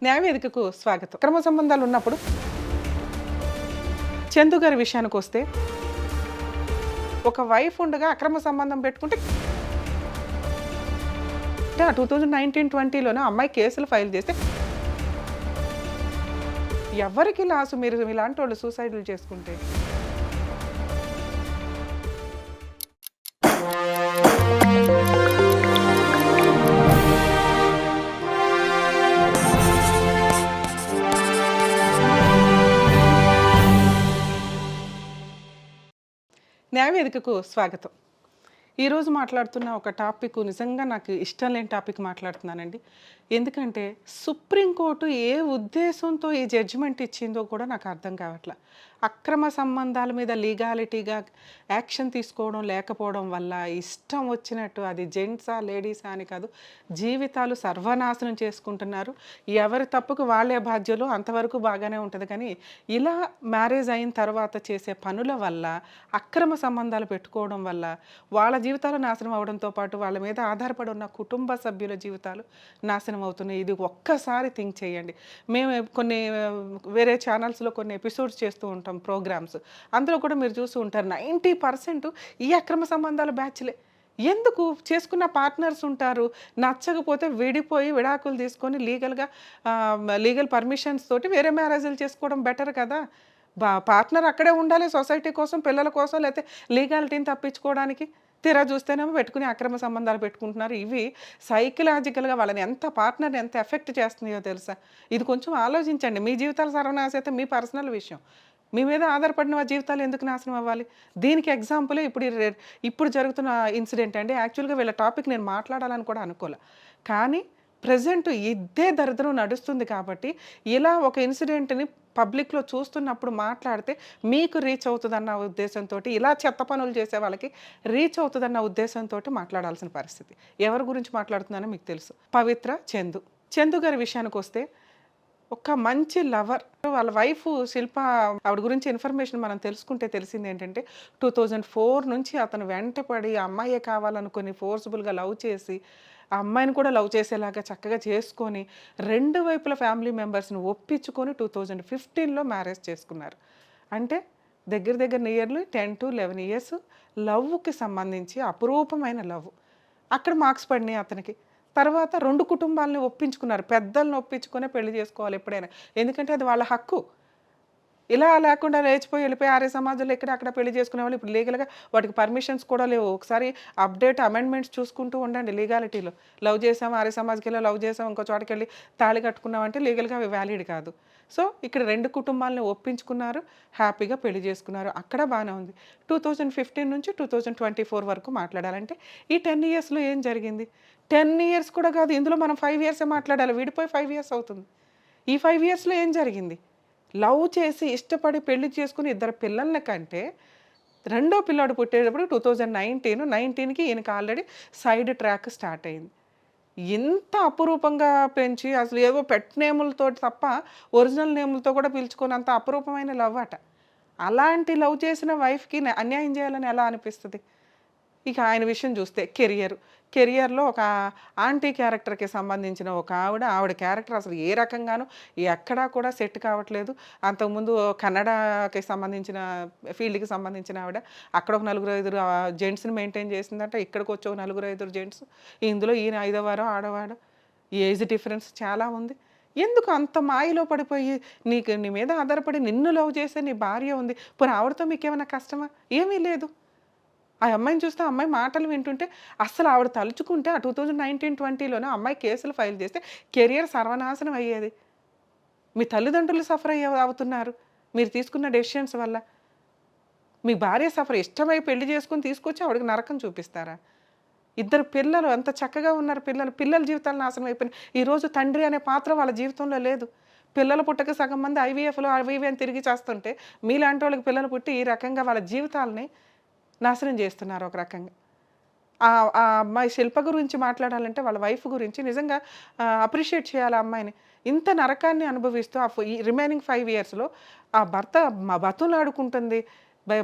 న్యాయవేదికకు స్వాగతం. అక్రమ సంబంధాలు ఉన్నప్పుడు చందు గారి విషయానికి వస్తే, ఒక వైఫ్ ఉండగా అక్రమ సంబంధం పెట్టుకుంటే 2019-20లోనే అమ్మాయి కేసులు ఫైల్ చేస్తే ఎవరికి లాసు? మీరు ఇలాంటి వాళ్ళు సూసైడ్లు చేసుకుంటే న్యాయవేదికకు స్వాగతం. ఈరోజు మాట్లాడుతున్న ఒక టాపిక్ నిజంగా నాకు ఇష్టం లేని టాపిక్ మాట్లాడుతున్నానండి. ఎందుకంటే సుప్రీంకోర్టు ఏ ఉద్దేశంతో ఈ జడ్జిమెంట్ ఇచ్చిందో కూడా నాకు అర్థం కావట్లే. అక్రమ సంబంధాల మీద లీగాలిటీగా యాక్షన్ తీసుకోవడం లేకపోవడం వల్ల ఇష్టం వచ్చినట్టు, అది జెంట్సా లేడీసా అని కాదు, జీవితాలు సర్వనాశనం చేసుకుంటున్నారు. ఎవరి తప్పుకు వాళ్ళే బాధ్యులు, అంతవరకు బాగానే ఉంటుంది. కానీ ఇలా మ్యారేజ్ అయిన తర్వాత చేసే పనుల వల్ల, అక్రమ సంబంధాలు పెట్టుకోవడం వల్ల వాళ్ళ జీవితాలు నాశనం అవడంతో పాటు వాళ్ళ మీద ఆధారపడి ఉన్న కుటుంబ సభ్యుల జీవితాలు నాశనం అవుతున్నాయి. ఇది ఒక్కసారి థింక్ చేయండి. మేము కొన్ని వేరే ఛానల్స్లో కొన్ని ఎపిసోడ్స్ చేస్తూ ఉంటాం, ప్రోగ్రామ్స్. అందులో కూడా మీరు చూస్తూ ఉంటారు 90% ఈ అక్రమ సంబంధాల బ్యాచ్లే. ఎందుకు? చేసుకున్న పార్ట్నర్స్ ఉంటారు, నచ్చకపోతే విడిపోయి విడాకులు తీసుకొని లీగల్ పర్మిషన్స్ తోటి వేరే మ్యారేజ్లు చేసుకోవడం బెటర్ కదా. పార్ట్నర్ అక్కడే ఉండాలి సొసైటీ కోసం, పిల్లల కోసం, లేకపోతే లీగాలిటీని తప్పించుకోవడానికి. తీరా చూస్తేనేమో పెట్టుకుని అక్రమ సంబంధాలు పెట్టుకుంటున్నారు. ఇవి సైకలాజికల్గా వాళ్ళని పార్ట్నర్ని ఎంత ఎఫెక్ట్ చేస్తున్నాయో తెలుసా? ఇది కొంచెం ఆలోచించండి. మీ జీవితాలు సర్వనాశనం అయితే మీ పర్సనల్ విషయం. మీ మీద ఆధారపడిన జీవితాలు ఎందుకు నాశనం అవ్వాలి? దీనికి ఎగ్జాంపుల్ ఇప్పుడు జరుగుతున్న ఇన్సిడెంట్ అండి. యాక్చువల్గా వీళ్ళ టాపిక్ నేను మాట్లాడాలని కూడా అనుకోలే, కానీ ప్రజెంట్ ఇదే దరిద్రం నడుస్తుంది కాబట్టి ఇలా ఒక ఇన్సిడెంట్ని పబ్లిక్లో చూస్తున్నప్పుడు మాట్లాడితే మీకు రీచ్ అవుతుందన్న ఉద్దేశంతో, ఇలా చెత్త పనులు చేసే వాళ్ళకి రీచ్ అవుతుందన్న ఉద్దేశంతో మాట్లాడాల్సిన పరిస్థితి. ఎవరి గురించి మాట్లాడుతున్నానో మీకు తెలుసు. పవిత్ర, చందు గారి విషయానికి వస్తే, ఒక మంచి లవర్, వాళ్ళ వైఫ్ శిల్ప, ఆవిడ గురించి ఇన్ఫర్మేషన్ మనం తెలుసుకుంటే తెలిసింది ఏంటంటే 2004 నుంచి అతను వెంటపడి ఆ అమ్మాయే కావాలనుకుని ఫోర్స్ఫుల్గా లవ్ చేసి, ఆ అమ్మాయిని కూడా లవ్ చేసేలాగా చక్కగా చేసుకొని, రెండు వైపుల ఫ్యామిలీ మెంబర్స్ని ఒప్పించుకొని 2015లో మ్యారేజ్ చేసుకున్నారు. అంటే దగ్గర దగ్గర నియర్లీ 10 to 11 years లవ్కి సంబంధించి అపురూపమైన లవ్. అక్కడ మార్క్స్ పడినాయి అతనికి. తర్వాత 2 కుటుంబాలని ఒప్పించుకున్నారు. పెద్దలను ఒప్పించుకునే పెళ్లి చేసుకోవాలి ఎప్పుడైనా, ఎందుకంటే అది వాళ్ళ హక్కు. ఇలా లేకుండా లేచిపోయి వెళ్ళిపోయి ఆర్య సమాజంలో ఇక్కడ అక్కడ పెళ్లి చేసుకునే వాళ్ళు ఇప్పుడు లీగల్గా వాటికి పర్మిషన్స్ కూడా లేవు. ఒకసారి అమెండ్మెంట్స్ చూసుకుంటూ ఉండండి లీగాలిటీలో. లవ్ చేసాం, ఆర్య సమాజ్కి వెళ్ళి లవ్ చేసాం, ఇంకో చోటకి వెళ్ళి తాళి కట్టుకున్నామంటే లీగల్గా అవి వ్యాలిడ్ కాదు. సో ఇక్కడ 2 కుటుంబాలను ఒప్పించుకున్నారు, హ్యాపీగా పెళ్లి చేసుకున్నారు. అక్కడ బాగానే ఉంది. 2015 నుంచి 2024 వరకు మాట్లాడాలంటే ఈ 10 yearsలో ఏం జరిగింది? 10 years కూడా కాదు, ఇందులో మనం 5 years మాట్లాడాలి. విడిపోయి 5 years అవుతుంది. ఈ 5 yearsలో ఏం జరిగింది? లవ్ చేసి ఇష్టపడి పెళ్లి చేసుకుని 2 పిల్లల కంటే రెండో పిల్లాడు పుట్టేటప్పుడు 2019కి ఈయనకి ఆల్రెడీ సైడ్ ట్రాక్ స్టార్ట్ అయింది. ఇంత అపురూపంగా పెంచి అసలు ఏవో పెట్ నేములతో తప్ప ఒరిజినల్ నేములతో కూడా పిలుచుకున్నంత అపురూపమైన లవ్ అట. అలాంటి లవ్ చేసిన వైఫ్కి అన్యాయం చేయాలని ఎలా అనిపిస్తుంది? ఇక ఆయన విషయం చూస్తే కెరియర్లో ఒక ఆంటీ క్యారెక్టర్కి సంబంధించిన ఒక ఆవిడ క్యారెక్టర్ అసలు ఏ రకంగానూ ఎక్కడా కూడా సెట్ కావట్లేదు. అంతకుముందు కన్నడకి సంబంధించిన ఫీల్డ్కి సంబంధించిన ఆవిడ, అక్కడ ఒక 4-5 జెంట్స్ని మెయింటైన్ చేసిందంట. ఇక్కడికి వచ్చి ఒక 4-5 జెంట్స్. ఇందులో ఈయన 5వ వారం ఆడవాడు. ఏజ్ డిఫరెన్స్ చాలా ఉంది. ఎందుకు అంత మాయలో పడిపోయి నీ మీద ఆధారపడి నిన్ను లవ్ చేసే నీ భార్య ఉంది, పోనీ ఆవిడతో మీకేమైనా కష్టమా? ఏమీ లేదు. ఆ అమ్మాయిని చూస్తే ఆ అమ్మాయి మాటలు వింటుంటే అస్సలు ఆవిడ తలుచుకుంటే ఆ 2019-20లోనే అమ్మాయి కేసులు ఫైల్ చేస్తే కెరియర్ సర్వనాశనం అయ్యేది. మీ తల్లిదండ్రులు సఫర్ అవుతున్నారు మీరు తీసుకున్న డెసిషన్స్ వల్ల. మీ భార్య సఫర్, ఇష్టమై పెళ్లి చేసుకుని తీసుకొచ్చి ఆవిడకి నరకం చూపిస్తారా? 2 పిల్లలు అంత చక్కగా ఉన్నారు. పిల్లల జీవితాలు నాశనం అయిపోయినాయి. ఈరోజు తండ్రి అనే పాత్ర వాళ్ళ జీవితంలో లేదు. పిల్లలు పుట్టక సగం మంది ఐవీఎఫ్లో అని తిరిగి చేస్తుంటే, మీలాంటి వాళ్ళకి పిల్లలు పుట్టి ఈ రకంగా వాళ్ళ జీవితాలని నాశనం చేస్తున్నారు ఒక రకంగా. ఆ అమ్మాయి శిల్ప గురించి మాట్లాడాలంటే, వాళ్ళ వైఫ్ గురించి నిజంగా అప్రిషియేట్ చేయాలి ఆ అమ్మాయిని. ఇంత నరకాన్ని అనుభవిస్తూ ఈ రిమైనింగ్ 5 yearsలో ఆ భర్త బతులాడుకుంటుంది.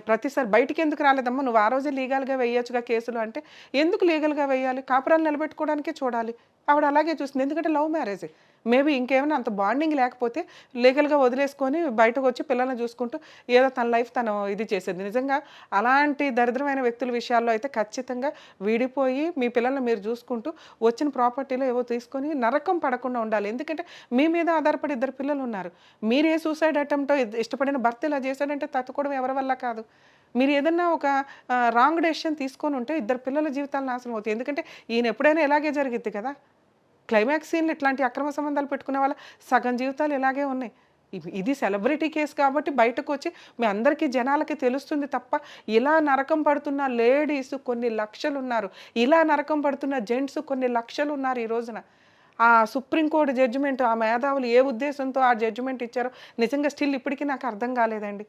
ప్రతిసారి బయటికి ఎందుకు రాలేదమ్మా, నువ్వు ఆ రోజే లీగల్గా వేయొచ్చుగా కేసులు అంటే, ఎందుకు లీగల్గా వేయాలి? కాపురాలు నిలబెట్టుకోవడానికే చూడాలి. ఆవిడ అలాగే చూస్తుంది. ఎందుకంటే లవ్ మ్యారేజ్. మేబీ ఇంకేమైనా అంత బాండింగ్ లేకపోతే లీగల్‌గా వదిలేసుకొని బయటకొచ్చి పిల్లల్ని చూసుకుంటూ ఏదో తన లైఫ్ తను ఇది చేసేది. నిజంగా అలాంటి దరిద్రమైన వ్యక్తుల విషయాల్లో అయితే ఖచ్చితంగా విడిపోయి మీ పిల్లల్ని మీరు చూసుకుంటూ వచ్చిన ప్రాపర్టీలో ఏవో తీసుకొని నరకం పడకుండా ఉండాలి. ఎందుకంటే మీ మీద ఆధారపడి ఇద్దరు పిల్లలున్నారు. మీరే సూసైడ్ అటెంప్టో ఇష్టపడిన భర్త ఇలా చేశాడంటే తట్టుకోవడం ఎవరి వల్ల కాదు. మీరు ఏదన్నా ఒక రాంగ్ డెసిషన్ తీసుకొనుంటే ఇద్దరు పిల్లల జీవితాలు నాశనం అవుతాయి. ఎందుకంటే ఈయన ఎప్పుడైనా ఇలాగే జరిగిద్ది కదా! క్లైమాక్స్ సీన్‌లు ఇట్లాంటి అక్రమ సంబంధాలు పెట్టుకునే వాళ్ళ సగం జీవితాలు ఇలాగే ఉన్నాయి. ఇది సెలబ్రిటీ కేస్ కాబట్టి బయటకొచ్చి మీ అందరికీ జనాలకి తెలుస్తుంది తప్ప, ఇలా నరకం పడుతున్న లేడీస్ కొన్ని లక్షలున్నారు. ఇలా నరకం పడుతున్న జెంట్స్ కొన్ని లక్షలున్నారు ఈ రోజున. ఆ సుప్రీం కోర్ట్ జడ్జిమెంట్ ఆ మేధావులు ఏ ఉద్దేశంతో ఆ జడ్జిమెంట్ ఇచ్చారో నిజంగా స్టిల్ ఇప్పటికి నాకు అర్థం కాలేదండి.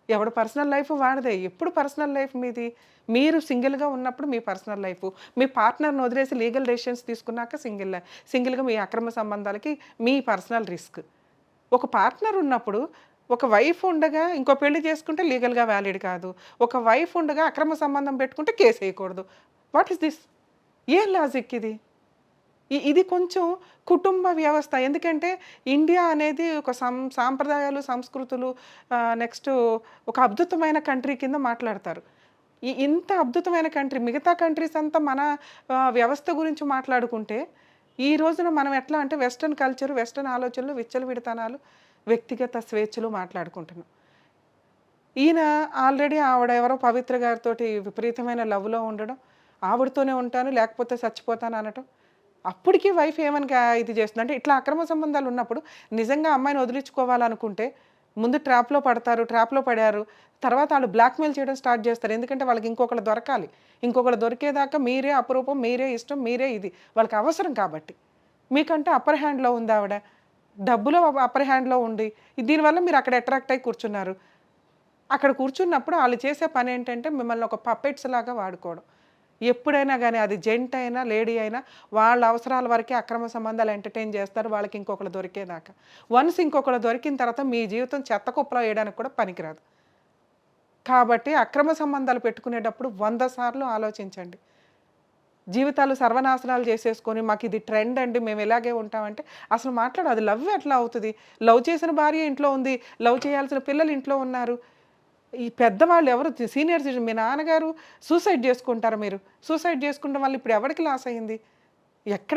ఎవడి పర్సనల్ లైఫ్ వాడిదే. ఎప్పుడు పర్సనల్ లైఫ్ మీది? మీరు సింగిల్‌గా ఉన్నప్పుడు మీ పర్సనల్ లైఫు. మీ పార్ట్నర్‌ని వదిలేసి లీగల్ డెసిషన్స్ తీసుకున్నాక సింగిల్‌గా మీ అక్రమ సంబంధాలకి మీ పర్సనల్ రిస్క్. ఒక పార్ట్నర్ ఉన్నప్పుడు ఒక వైఫ్ ఉండగా ఇంకో పెళ్లి చేసుకుంటే లీగల్‌గా వ్యాలిడ్ కాదు. ఒక వైఫ్ ఉండగా అక్రమ సంబంధం పెట్టుకుంటే కేసేయకూడదు. What is this? ఏం లాజిక్ ఇది? ఇది కొంచెం కుటుంబ వ్యవస్థ. ఎందుకంటే ఇండియా అనేది ఒక సాంప్రదాయాలు, సంస్కృతులు నెక్స్టు ఒక అద్భుతమైన కంట్రీ కింద మాట్లాడతారు. ఇంత అద్భుతమైన కంట్రీ మిగతా కంట్రీస్ అంతా మన వ్యవస్థ గురించి మాట్లాడుకుంటే, ఈ రోజున మనం ఎట్లా అంటే వెస్టర్న్ కల్చర్, వెస్టర్న్ ఆలోచనలు, విచ్చలవిడితనాలు, వ్యక్తిగత స్వేచ్ఛలు మాట్లాడుకుంటున్నాం. ఈయన ఆల్రెడీ ఆవిడ ఎవరో పవిత్ర గారితోటి విపరీతమైన లవ్‌లో ఉండడం, ఆవిడతోనే ఉంటాను లేకపోతే చచ్చిపోతాను అనటం. అప్పటికి వైఫ్ ఏమని ఇది చేస్తుంది అంటే ఇట్లా అక్రమ సంబంధాలు ఉన్నప్పుడు నిజంగా అమ్మాయిని వదిలించుకోవాలనుకుంటే ముందు ట్రాప్‌లో పడతారు. ట్రాప్‌లో పడారు. తర్వాత ఆళ్ళు బ్లాక్‌మెయిల్ చేయడం స్టార్ట్ చేస్తారు. ఎందుకంటే వాళ్ళకి ఇంకొకళ్ళు దొరకాలి. ఇంకొకళ్ళు దొరికేదాకా మీరే అపురూపం, మీరే ఇష్టం, మీరే ఇది. వాళ్ళకి అవసరం కాబట్టి. మీకంటే అప్పర్ హ్యాండ్‌లో ఉందావిడ. డబ్బులో అప్పర్ హ్యాండ్‌లో ఉండి దీనివల్ల మీరు అక్కడ అట్రాక్ట్ అయ్యి కూర్చున్నారు. అక్కడ కూర్చున్నప్పుడు ఆళ్ళు చేసే పనేంటంటే మిమ్మల్ని ఒక పప్పెట్స్ లాగా వాడుకోవడం. ఎప్పుడైనా గానీ అది జెంట్ అయినా, లేడీ అయినా వాళ్ళ అవసరాల వరకే అక్రమ సంబంధాలు ఎంటర్‌టైన్ చేస్తారు. వాళ్ళకి ఇంకొకళ్ళు దొరికేదాకా. వన్స్ ఇంకొకళ్ళు దొరికిన తర్వాత మీ జీవితం చెత్త కుప్పలో ఎయడానికి కూడా పనికిరాదు. కాబట్టి అక్రమ సంబంధాలు పెట్టుకునేటప్పుడు 100 సార్లు ఆలోచించండి. జీవితాలు సర్వనాశనాలు చేసేసుకొని మాకిది ట్రెండ్ అండి. మేము ఇలాగే ఉంటామంటే అసలు అది లవ్ ఎట్లా అవుతది? లవ్ చేసిన భార్య ఇంట్లో ఉంది. లవ్ చేయాల్సిన పిల్లలు ఇంట్లో ఉన్నారు. ఈ పెద్దవాళ్ళు ఎవరు సీనియర్ సిటిజన్ మీ నాన్నగారు సూసైడ్ చేసుకుంటారా మీరు? సూసైడ్ చేసుకోవడం వల్ల ఇప్పుడు ఎవడికి లాస్ అయింది?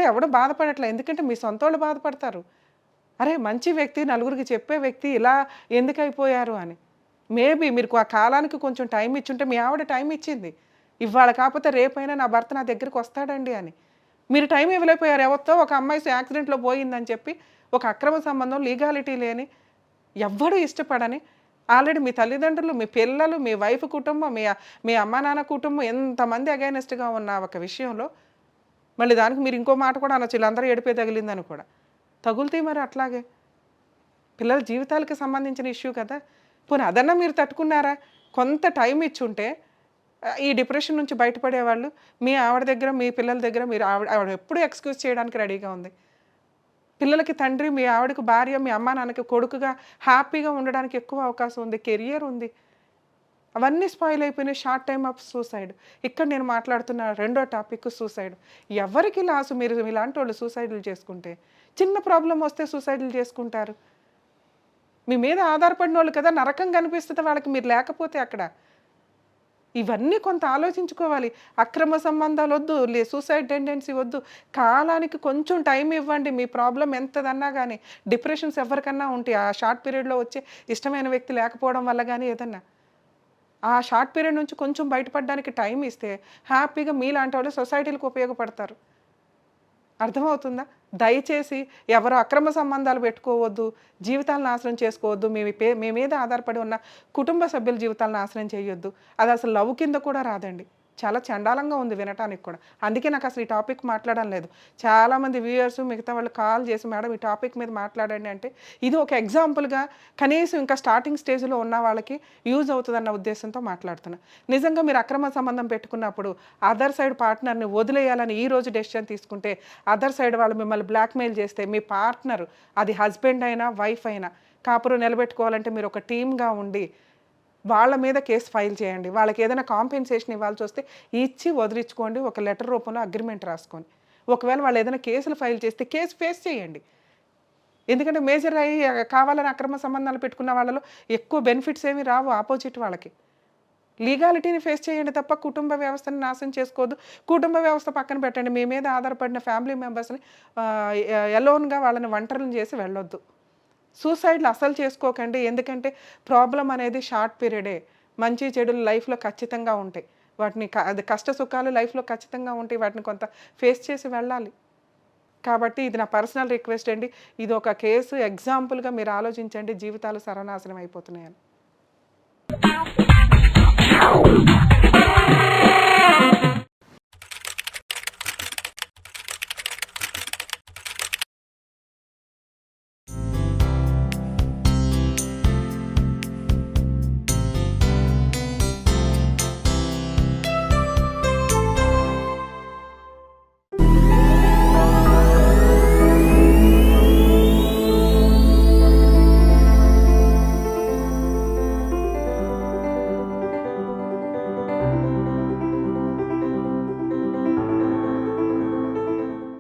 ఎవడు బాధపడట్లే. ఎందుకంటే మీ సొంతోళ్ళు బాధపడతారు. అరే! మంచి వ్యక్తి, నలుగురికి చెప్పే వ్యక్తి ఇలా ఎందుకైపోయారు అని. మేబీ మీరు ఆ కాలానికి కొంచెం టైం ఇచ్చుంటే మీ ఆవిడ టైం ఇచ్చింది. ఇవాళ కాకపోతే రేపైనా నా భర్త నా దగ్గరికొస్తాడండి అని. మీరు టైం ఇవ్వలేకపోయారు. ఎవరితో ఒక అమ్మాయి యాక్సిడెంట్‌లో పోయిందని చెప్పి ఒక అక్రమ సంబంధం లీగాలిటీ లేని ఎవ్వడు ఇష్టపడని ఆల్రెడీ మీ తల్లిదండ్రులు, మీ పిల్లలు, మీ వైఫ్ కుటుంబం, మీ అమ్మా నాన్న కుటుంబం ఎంతమంది అగైనెస్ట్‌గా ఉన్న ఒక విషయంలో మళ్ళీ దానికి మీరు ఇంకో మాట కూడా అనొచ్చు. ఈళ్ళందరూ ఏడుపే తగిలిందని కూడా. తగులుతాయి మరి అట్లాగే. పిల్లల జీవితాలకి సంబంధించిన ఇష్యూ కదా! పోనీ అదన్నా మీరు తట్టుకున్నారా? కొంత టైం ఇచ్చుంటే ఈ డిప్రెషన్ నుంచి బయటపడేవాళ్ళు. మీ ఆవిడ దగ్గర, మీ పిల్లల దగ్గర మీరు ఆవిడ ఎప్పుడు ఎక్స్‌క్యూజ్ చేయడానికి రెడీగా ఉంది. పిల్లలకి తండ్రి, మీ ఆవిడకి భార్య, మీ అమ్మా నాన్నకి కొడుకుగా హ్యాపీగా ఉండడానికి ఎక్కువ అవకాశం ఉంది. కెరియర్ ఉంది. అవన్నీ స్పాయిల్ అయిపోయినాయి. Short time of suicide. ఇక్కడ నేను మాట్లాడుతున్న రెండో టాపిక్ సూసైడ్. ఎవరికి లాసు మీరు ఇలాంటోళ్ళు సూసైడ్‌లు చేసుకుంటే? చిన్న ప్రాబ్లమ్ వస్తే సూసైడ్‌లు చేసుకుంటారు. మీ మీద ఆధారపడినోళ్ళు కదా! నరకం కనిపిస్తది వాళ్ళకి మీరు లేకపోతే అక్కడ. ఇవన్నీ కొంత ఆలోచించుకోవాలి. అక్రమ సంబంధాలొద్దు, సూసైడ్ టెండెన్సీ వద్దు. కాలానికి కొంచెం టైం ఇవ్వండి. మీ ప్రాబ్లమ్ ఎంతదన్నా గానీ, డిప్రెషన్స్ ఎవరికన్నా ఉంటాయి. ఆ షార్ట్ పీరియడ్‌లో వచ్చే ఇష్టమైన వ్యక్తి లేకపోవడం వల్ల గానీ ఏదన్నా. ఆ షార్ట్ పీరియడ్ నుంచి కొంచెం బయటపడడానికి టైం ఇస్తే, హ్యాపీగా మీలాంటోళ్ళు సొసైటీ‌లకి ఉపయోగపడతారు. అర్థమవుతుందా? దయచేసి ఎవరు అక్రమ సంబంధాలు పెట్టుకోవద్దు. జీవితాలు నాశనం చేసుకోవద్దు. మీ మీద ఆధారపడి ఉన్న కుటుంబ సభ్యుల జీవితాలు నాశనం చేయొద్దు. అదసలు లవ్ కింద కూడా రాదండి. చాలా చండాలంగా ఉంది వినటానికి కూడా. అందుకే నాకసలు ఈ టాపిక్ మాట్లాడడం లేదు. చాలామంది వ్యూయర్స్ మిగతా వాళ్ళు కాల్ చేసి మేడం ఈ టాపిక్ మీద మాట్లాడండి అంటే, ఇది ఒక ఎగ్జాంపుల్‌గా కనీసం ఇంకా స్టార్టింగ్ స్టేజ్‌లో ఉన్న వాళ్ళకి యూజ్ అవుతదన్న ఉద్దేశంతో మాట్లాడుతున్నా. నిజంగా మీరు అక్రమ సంబంధం పెట్టుకున్నప్పుడు అదర్ సైడ్ పార్ట్నర్‌ని వదిలేయాలని ఈ రోజు డెసిషన్ తీసుకుంటే, అదర్ సైడ్ వాళ్ళు మిమ్మల్ని బ్లాక్‌మెయిల్ చేస్తే మీ పార్ట్నర్ అది హస్బెండ్ అయినా, వైఫ్ అయినా కాపురం నిలబెట్టుకోవాలంటే మీరు ఒక టీమ్‌గా ఉండి వాళ్ళ మీద కేస్ ఫైల్ చేయండి. వాళ్ళకేదైనా కాంపెన్సేషన్ ఇవ్వాల్సొస్తే ఇచ్చి వదిలించుకోండి. ఒక లెటర్ రూపంలో అగ్రీమెంట్ రాసుకోండి. ఒకవేళ వాళ్ళేదైనా కేసులు ఫైల్ చేస్తే కేస్ ఫేస్ చేయండి. ఎందుకంటే మేజర్ అయ్యి కావాలని అక్రమ సంబంధాలు పెట్టుకున్న వాళ్ళలో ఎక్కువ బెనిఫిట్స్ ఏమి రావు ఆపోజిట్ వాళ్ళకి. లీగాలిటీని ఫేస్ చేయండి తప్ప కుటుంబ వ్యవస్థని నాశనం చేసుకోవద్దు. కుటుంబ వ్యవస్థ పక్కన పెట్టండి. మీ మీద ఆధారపడిన ఫ్యామిలీ మెంబర్స్‌ని ఎలోన్‌గా వాళ్ళని ఒంటరిని చేసి వెళ్ళొద్దు. సూసైడ్‌లు అస్సలు చేసుకోకండి. ఎందుకంటే ప్రాబ్లమ్ అనేది షార్ట్ పీరియడే. మంచి చెడులు లైఫ్‌లో ఖచ్చితంగా ఉంటాయి. వాటిని అది కష్ట సుఖాలు లైఫ్‌లో ఖచ్చితంగా ఉంటాయి. వాటిని కొంత ఫేస్ చేసి వెళ్ళాలి. కాబట్టి ఇది నా పర్సనల్ రిక్వెస్ట్ అండి. ఇది ఒక కేసు ఎగ్జాంపుల్‌గా మీరు ఆలోచించండి. జీవితాలు సర్వనాశనం అయిపోతున్నాయని.